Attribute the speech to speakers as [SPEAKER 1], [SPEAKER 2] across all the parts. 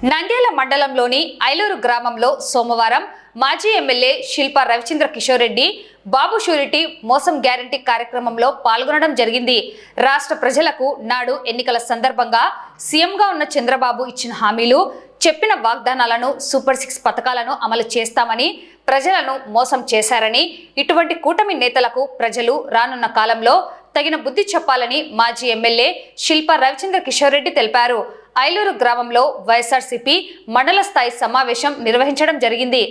[SPEAKER 1] నంద్యాల మండలంలోని ఐలూరు గ్రామంలో సోమవారం మాజీ ఎమ్మెల్యే శిల్పా రవిచంద్ర కిషోర్ రెడ్డి బాబు షూరిటీ మోసం గ్యారంటీ కార్యక్రమంలో పాల్గొనడం జరిగింది. రాష్ట్ర ప్రజలకు నాడు ఎన్నికల సందర్భంగా సీఎంగా ఉన్న చంద్రబాబు ఇచ్చిన హామీలు, చెప్పిన వాగ్దానాలను, సూపర్ 6 పథకాలను అమలు చేస్తామని ప్రజలను మోసం చేశారని, ఇటువంటి కూటమి నేతలకు ప్రజలు రానున్న కాలంలో తగిన బుద్ధి చెప్పాలని మాజీ ఎమ్మెల్యే శిల్పా రవిచంద్ర కిషోర్ రెడ్డి తెలిపారు. ఐలూరు గ్రామంలో వైఎస్ఆర్సీపీ మండల స్థాయి సమావేశం నిర్వహించడం జరిగింది.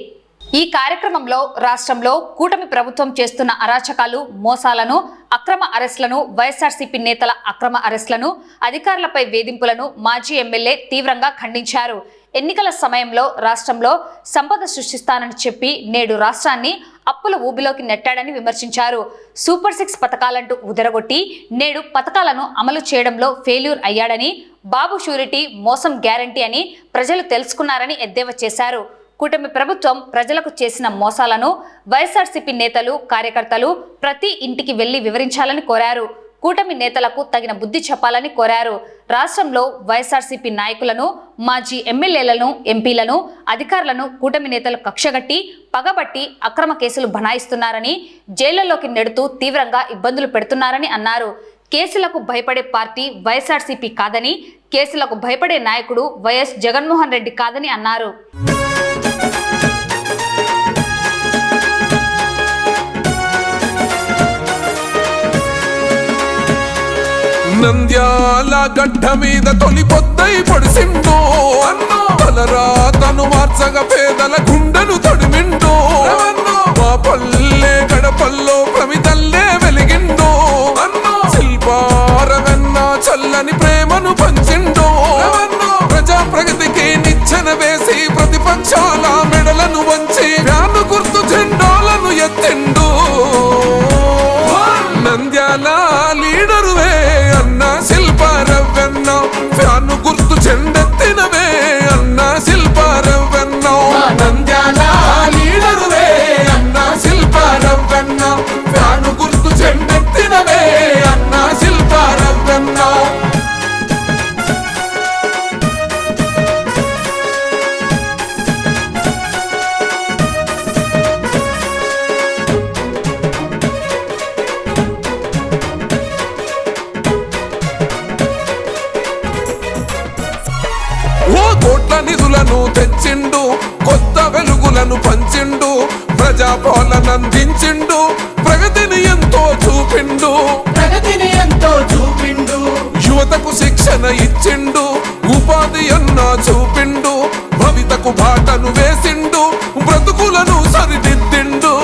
[SPEAKER 1] ఈ కార్యక్రమంలో రాష్ట్రంలో కూటమి ప్రభుత్వం చేస్తున్న అరాచకాలు, మోసాలను, అక్రమ అరెస్టులను, వైఎస్ఆర్సీపీ నేతల అక్రమ అరెస్టులను, అధికారులపై వేధింపులను మాజీ ఎమ్మెల్యే తీవ్రంగా ఖండించారు. ఎన్నికల సమయంలో రాష్ట్రంలో సంపద సృష్టిస్తానని చెప్పి నేడు రాష్ట్రాన్ని అప్పుల ఊబిలోకి నెట్టాడని విమర్శించారు. సూపర్ 6 పథకాలంటూ ఉదరగొట్టి నేడు పథకాలను అమలు చేయడంలో ఫెయిల్యూర్ అయ్యాడని, బాబు షూరిటీ మోసం గ్యారంటీ అని ప్రజలు తెలుసుకున్నారని ఎద్దేవా చేశారు. కూటమి ప్రభుత్వం ప్రజలకు చేసిన మోసాలను వైఎస్ఆర్సీపీ నేతలు, కార్యకర్తలు ప్రతి ఇంటికి వెళ్లి వివరించాలని కోరారు. కూటమి నేతలకు తగిన బుద్ధి చెప్పాలని కోరారు. రాష్ట్రంలో వైఎస్ఆర్సీపీ నాయకులను, మాజీ ఎమ్మెల్యేలను, ఎంపీలను, అధికారులను కూటమి నేతలు కక్షగట్టి, పగబట్టి అక్రమ కేసులు బనాయిస్తున్నారని, జైళ్లలోకి నెడుతూ తీవ్రంగా ఇబ్బందులు పెడుతున్నారని అన్నారు. కేసులకు భయపడే పార్టీ వైఎస్ఆర్సీపీ కాదని, కేసులకు భయపడే నాయకుడు వైఎస్ జగన్మోహన్ రెడ్డి కాదని అన్నారు.
[SPEAKER 2] నంద్యాల గడ్డ మీద తొలి పొద్దై పొడిసిండో అన్నో, తలరాతను మార్చగా పేదల గుండెను తొడిమిండో, మా పల్లె గడపల్లో ప్రమిదల్లే వెలిగిండో అన్నో, శిల్పారవెన్న చల్లని ప్రేమను పంచిండో, ప్రజా ప్రగతికి నిచ్చెన వేసి ప్రతిపక్షాల మెడలను వంచి ఫ్యాను గుర్తు జెండాలను ఎత్తిండు. నంద్యాల లీడరువే అన్న శిల్పారవెన్న, ఫ్యాను గుర్తు చెండెత్తినవే అన్న శిల్పారవెన్న. నంద్యాల లీడరువే అన్న శిల్పారవెన్న, ఫ్యాను గుర్తు చెండెత్తినవే అన్న శిల్పారవెన్న. కోట్ల నిధులను తెచ్చిండు, కొత్త వెలుగులను పంచిండు, ప్రజాపాలనందించిండు, ప్రగతిని ఎంతో చూపిండు, యువతకు శిక్షణ ఇచ్చిండు, ఉపాధి అన్నా చూపిండు, భవితకు బాటను వేసిండు, బ్రతుకులను సరిదిద్దిండు.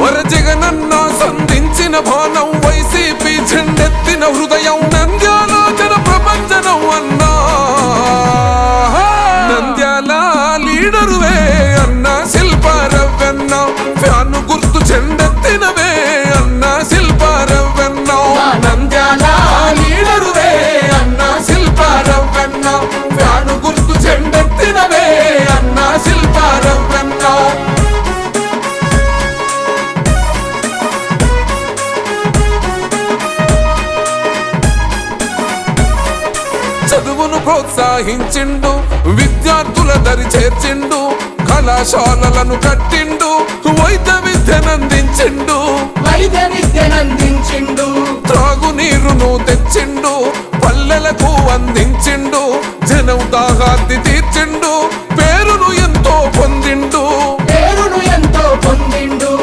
[SPEAKER 2] వర జగనన్న సంధించిన బాణం, వైసీపీ చెండెత్తిన హృదయం, నంద్యాల జన ప్రపంచనం అన్నా. నంద్యాల లీడరువే అన్న శిల్పారవెన్న, ఫ్యాను గుర్తు చెండెత్తినవే అన్న శిల్పారవెన్న. నంద్యాల లీడరువే అన్న శిల్పారవెన్న, ఫ్యాను గుర్తు చెండెత్తినవే అన్న శిల్పారవెన్న. చదువును ప్రోత్సహించిండు, విద్యార్థుల దరి చేర్చిండు, కళాశాలలను కట్టిండు, వైద్య విద్యనందించిండు, త్రాగునీరును తెచ్చిండు, పల్లెలకు అందించిండు, జనం దాహార్తి తీర్చిండు, పేరును ఎంతో పొందిండు.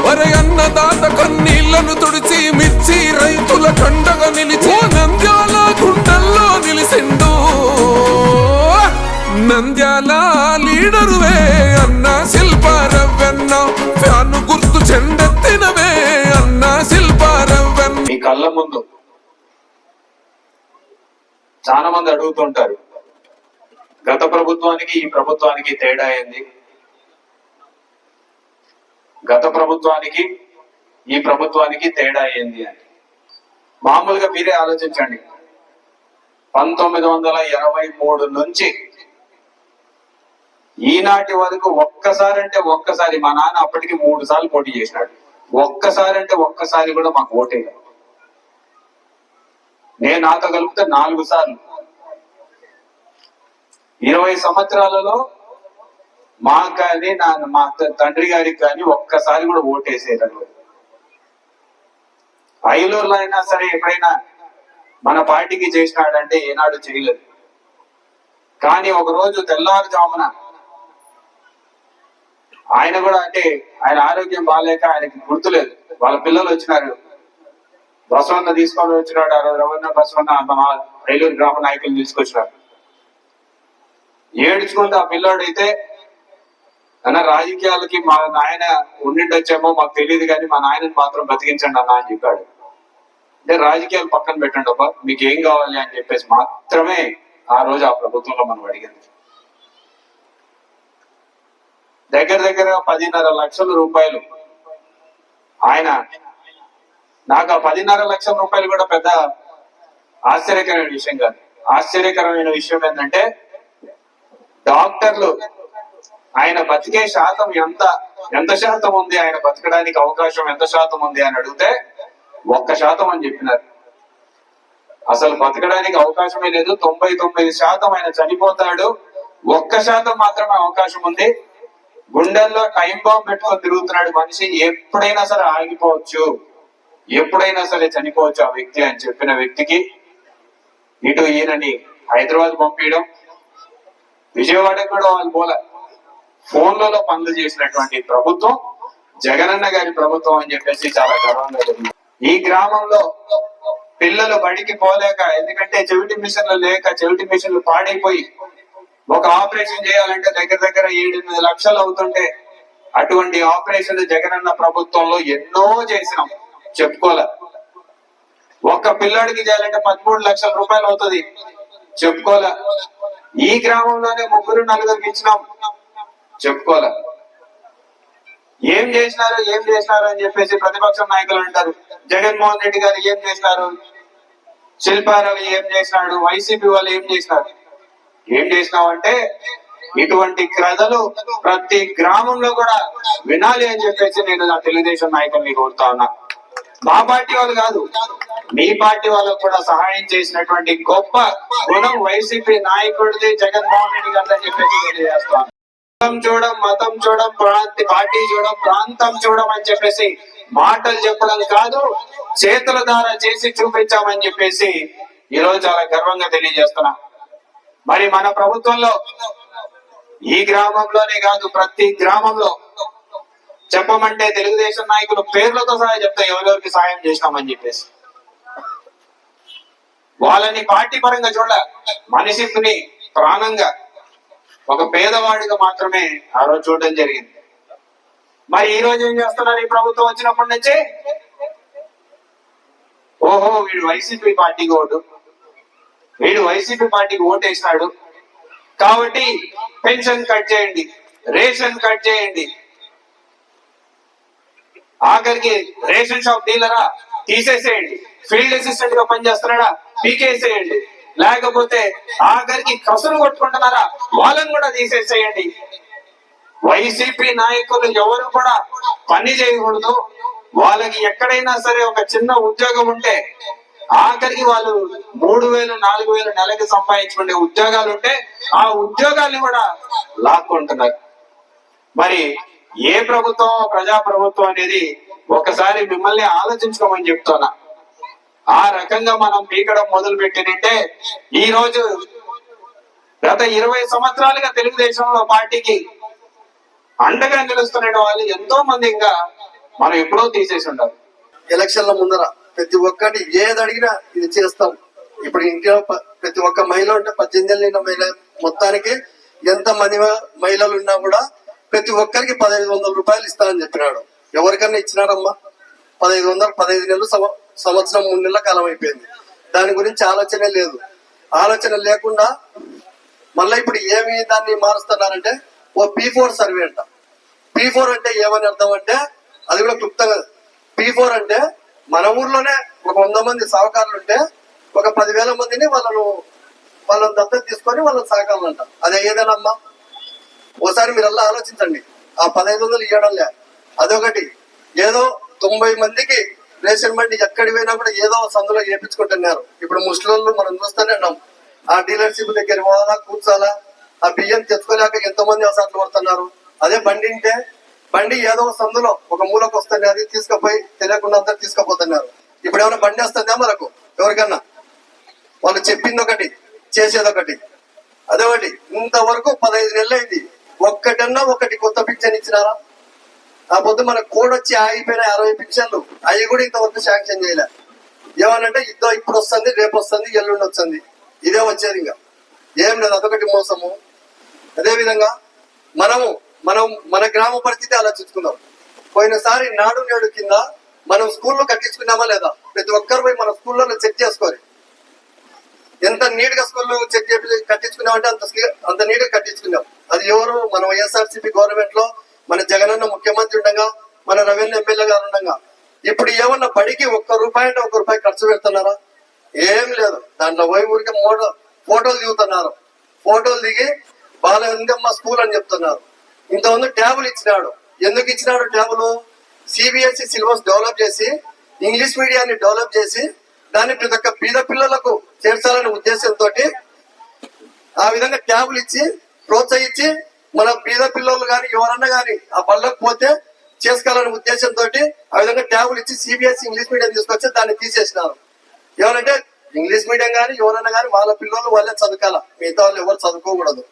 [SPEAKER 2] వర అన్నదాత కన్నీళ్లను తుడిచి మిర్చి రైతుల కండగా నిలిచి నంద్యాల గుండెల్లో నిలిసిండు. నంద్యాల లీడరువే అన్న శిల్పారవెన్న, ఫ్యాను గుర్తు చెండెత్తినవే అన్న శిల్పారవెన్న.
[SPEAKER 3] మీ కళ్ళ ముందు చాలా మంది అడుగుతుంటారు, గత ప్రభుత్వానికి ఈ ప్రభుత్వానికి తేడా ఏంది, గత ప్రభుత్వానికి ఈ ప్రభుత్వానికి తేడా ఏంది అని. మామూలుగా మీరే ఆలోచించండి, 1923 నుంచి ఈనాటి వరకు ఒక్కసారి మా నాన్న అప్పటికి 3 సార్లు పోటీ చేసినాడు, ఒక్కసారి కూడా మాకు ఓటేయలేదు. నేను నాతో కలిపితే 4 సార్లు. 20 సంవత్సరాలలో మాకు కానీ మా తండ్రి గారికి కానీ ఒక్కసారి కూడా ఓటేసేయలేదు. ఐలూరులో అయినా సరే ఎప్పుడైనా మన పార్టీకి చేసినాడంటే ఏనాడు చేయలేదు. కానీ ఒక రోజు తెల్లవారుజామున ఆయన కూడా అంటే ఆయన ఆరోగ్యం బాగాలేక ఆయనకి గుర్తులేదు. వాళ్ళ పిల్లలు వచ్చినారు, బసవన్న తీసుకొని వచ్చినాడు. ఆ రోజు రవణ బసవన్న మా ఐలూరు గ్రామ నాయకులు తీసుకొచ్చినారు. ఏడ్చుకుంటే ఆ పిల్లోడైతే అన్న రాజకీయాలకి మా నాయన ఉండిండొచ్చేమో మాకు తెలియదు కానీ మా నాయనని మాత్రం బతికించండి అన్న అని చెప్పాడు. అంటే రాజకీయాలు పక్కన పెట్టండి అబ్బా, మీకు ఏం కావాలి అని చెప్పేసి మాత్రమే ఆ రోజు ఆ ప్రభుత్వంలో మనం అడిగింది. దగ్గర 10.5 లక్షల రూపాయలు ఆయన నాకు ఆ 10.5 లక్షల రూపాయలు కూడా పెద్ద ఆశ్చర్యకరమైన విషయం కాదు. ఆశ్చర్యకరమైన విషయం ఏంటంటే డాక్టర్లు ఆయన బతికే శాతం ఎంత శాతం ఉంది, ఆయన బతకడానికి అవకాశం ఎంత శాతం ఉంది అని అడిగితే 1% అని చెప్పినారు. అసలు బతకడానికి అవకాశమే లేదు. 99% ఆయన చనిపోతాడు, 1% మాత్రమే అవకాశం ఉంది. గుండెల్లో టైం బాంబ్ పెట్టుకొని తిరుగుతున్నాడు మనిషి, ఎప్పుడైనా సరే ఆగిపోవచ్చు, ఎప్పుడైనా సరే చనిపోవచ్చు ఆ వ్యక్తి అని చెప్పిన వ్యక్తికి ఇటు ఈయనని హైదరాబాద్ పంపించడం, విజయవాడకు కూడా వాళ్ళు పోలే, ఫోన్లలో పనులు చేసినటువంటి ప్రభుత్వం జగనన్న గారి ప్రభుత్వం అని చెప్పేసి చాలా గర్వంగా జరిగింది. ఈ గ్రామంలో పిల్లలు బడికి పోలేక, ఎందుకంటే చెవిటి మిషన్లు లేక, చెవిటి మిషన్లు పాడైపోయి ఒక ఆపరేషన్ చేయాలంటే దగ్గర 7-8 లక్షలు అవుతుంటే అటువంటి ఆపరేషన్ జగనన్న ప్రభుత్వంలో ఎన్నో చేసినాం, చెప్పుకోలే. ఒక్క పిల్లాడికి చేయాలంటే 13 లక్షల రూపాయలు అవుతుంది, చెప్పుకోలే. ఈ గ్రామంలోనే 3-4 ఇచ్చినాం, చెప్పుకోలే. ఏం చేసినారు అని చెప్పేసి ప్రతిపక్ష నాయకులు అంటారు. జగన్మోహన్ రెడ్డి గారు ఏం చేసినారు, శిల్పారావు ఏం చేసినాడు, వైసీపీ వాళ్ళు ఏం చేసినావంటే ఇటువంటి కథలు ప్రతి గ్రామంలో కూడా వినాలి అని చెప్పేసి నేను నా తెలుగుదేశం నాయకుల్ని కోరుతా ఉన్నా. మా పార్టీ వాళ్ళు కాదు, మీ పార్టీ వాళ్ళకు కూడా సహాయం చేసినటువంటి గొప్ప గుణం వైసీపీ నాయకుడిది, జగన్మోహన్ రెడ్డి గారు అని చెప్పేసి తెలియజేస్తాను. మతం చూడం, పార్టీ చూడం, ప్రాంతం చూడం అని చెప్పేసి మాటలు చెప్పడం కాదు, చేతుల ద్వారా చేసి చూపించామని చెప్పేసి ఈరోజు చాలా గర్వంగా తెలియజేస్తున్నా. మరి మన ప్రభుత్వంలో ఈ గ్రామంలోనే కాదు ప్రతి గ్రామంలో చెప్పమంటే తెలుగుదేశం నాయకులు పేర్లతో సహా చెప్తా ఎవరెవరికి సాయం చేసినామని చెప్పేసి. వాళ్ళని పార్టీ పరంగా చూడ, మనిషిని ప్రాణంగా ఒక పేదవాడిగా మాత్రమే ఆ రోజు చూడడం జరిగింది. మరి ఈ రోజు ఏం చేస్తున్నారు ఈ ప్రభుత్వం వచ్చినప్పటి నుంచి? ఓహో వీడు వైసీపీ పార్టీకి ఓటేసినాడు కాబట్టి పెన్షన్ కట్ చేయండి, రేషన్ కట్ చేయండి, ఆఖరికి రేషన్ షాప్ డీలరా తీసేసేయండి, ఫీల్డ్ అసిస్టెంట్ గా పనిచేస్తున్నాడా పీకేసేయండి, లేకపోతే ఆఖరికి కసులు కొట్టుకుంటున్నారా వాళ్ళని కూడా తీసేసేయండి. వైసీపీ నాయకులు ఎవరు కూడా పని చేయకూడదు, వాళ్ళకి ఎక్కడైనా సరే ఒక చిన్న ఉద్యోగం ఉంటే ఆఖరికి వాళ్ళు 3,000 4,000 నెలకి సంపాదించుకునే ఉద్యోగాలు ఉంటే ఆ ఉద్యోగాల్ని కూడా లాక్కుంటున్నారు. మరి ఏ ప్రభుత్వం ప్రజా ప్రభుత్వం అనేది ఒకసారి మిమ్మల్ని ఆలోచించుకోమని చెప్తున్నా. ఆ రకంగా మనం పీకడం మొదలు పెట్టినంటే ఈ రోజు గత 20 సంవత్సరాలుగా తెలుగుదేశంలో పార్టీకి అండగా నిలుస్తున్న వాళ్ళు ఎంతో మంది ఇంకా మనం ఎప్పుడో తీసేసి ఉండాలి.
[SPEAKER 4] ఎలక్షన్ల ముందర ప్రతి ఒక్కటి ఏది అడిగినా ఇది చేస్తాం. ఇప్పుడు ఇంట్లో ప్రతి ఒక్క మహిళ ఉంటే 18 ఏళ్ళ మహిళ మొత్తానికి ఎంత మంది మహిళలు ఉన్నా కూడా ప్రతి ఒక్కరికి 1,500 రూపాయలు ఇస్తానని చెప్పినాడు. ఎవరికన్నా ఇచ్చినారమ్మా? 1,500 15 నెలలు సంవత్సరం 3 నెలల కాలం అయిపోయింది. దాని గురించి ఆలోచనే లేదు. ఆలోచన లేకుండా మళ్ళీ ఇప్పుడు ఏమి దాన్ని మారుస్తున్నారంటే ఓ P4 సర్వే అంట. P4 అంటే ఏమని అర్థం అంటే అది కూడా క్లుప్తంగా, P4 అంటే మన ఊర్లోనే ఒక 100 మంది సహకారులు ఉంటే ఒక 10,000 మందిని వాళ్ళని దత్తత తీసుకొని వాళ్ళని సాకాలంట. అదే ఏదేనమ్మా? ఓసారి మీరు అలా ఆలోచించండి. ఆ 1,500 ఇవ్వడంలే. అదొకటి. ఏదో 90 మందికి రేషన్ బండి ఎక్కడి పోయినా కూడా ఏదో సందులో చేపించుకుంటున్నారు. ఇప్పుడు ముస్లింలు మనం చూస్తూనే ఉన్నాం. ఆ డీలర్షిప్ దగ్గర పోవాలా, కూర్చోాలా, ఆ బియ్యం తెచ్చుకోలేక ఎంతో మంది అసలు పడుతున్నారు. అదే బండి ఉంటే బండి ఏదో ఒక సందులో ఒక మూలకు వస్తుంది, అది తీసుకుపోయి తెలియకుండా అంతా తీసుకుపోతున్నారు. ఇప్పుడు ఏమైనా బండి వస్తుందా మనకు ఎవరికన్నా? వాళ్ళు చెప్పింది ఒకటి చేసేది ఒకటి. అదే ఒకటి ఇంతవరకు 15 నెలలు అయింది, ఒక్కటన్నా ఒకటి కొత్త పింఛన్ ఇచ్చినారా? ఆ పొద్దు మన కోడ్ వచ్చి ఆగిపోయిన 60 పింఛన్లు అవి కూడా ఇంతవరకు శాంక్షన్ చేయలే. ఏమనంటే ఇప్పుడు వస్తుంది, రేపు వస్తుంది, ఎల్లుండి వస్తుంది, ఇదే వచ్చేది. ఇంకా ఏం లేదు, అదొకటి మోసము. అదే విధంగా మనం మన గ్రామ పరిస్థితి ఆలోచించుకుందాం. పోయినసారి నాడు నేడు కింద మనం స్కూల్లో కట్టించుకున్నామా లేదా? ప్రతి ఒక్కరు పోయి మన స్కూల్లో చెక్ చేసుకోవాలి. ఎంత నీట్ గా స్కూల్ చెక్ చేసి కట్టించుకున్నామంటే అంత నీట్ గా కట్టించుకున్నాం. అది ఎవరు? మన వైఎస్ఆర్సీపీ గవర్నమెంట్ లో మన జగనన్న ముఖ్యమంత్రి ఉండగా, మన రెవెన్యూ ఎమ్మెల్యే గారు ఉండగా. ఇప్పుడు ఏమన్నా బడికి ₹1 అంటే ₹1 ఖర్చు పెడుతున్నారా? ఏం లేదు. దాంట్లో పోయి ఊరికి ఫోటోలు దిగుతున్నారు. ఫోటోలు దిగి బాలగంగమ్మ స్కూల్ అని చెప్తున్నారు. ఇంతమంది ట్యాబులు ఇచ్చినాడు. ఎందుకు ఇచ్చినాడు ట్యాబులు? సిబిఎస్ఈ సిలబస్ డెవలప్ చేసి, ఇంగ్లీష్ మీడియాన్ని డెవలప్ చేసి, దాన్ని ప్రతి ఒక్క బీద పిల్లలకు చేర్చాలనే ఉద్దేశంతో ఆ విధంగా ట్యాబులు ఇచ్చి ప్రోత్సహించి, మన బీద పిల్లలు కానీ ఎవరన్నా కానీ ఆ బళ్ళకు పోతే చేసుకోవాలనే ఉద్దేశంతో ఆ విధంగా ట్యాబులు ఇచ్చి సిబిఎస్ఈ ఇంగ్లీష్ మీడియం తీసుకొచ్చి దాన్ని తీసేసినారు. ఏమంటే ఇంగ్లీష్ మీడియం కానీ ఎవరన్నా కానీ వాళ్ళ పిల్లలు వాళ్ళే చదువుకోవాలా, మిగతా వాళ్ళు ఎవరు చదువుకోకూడదు.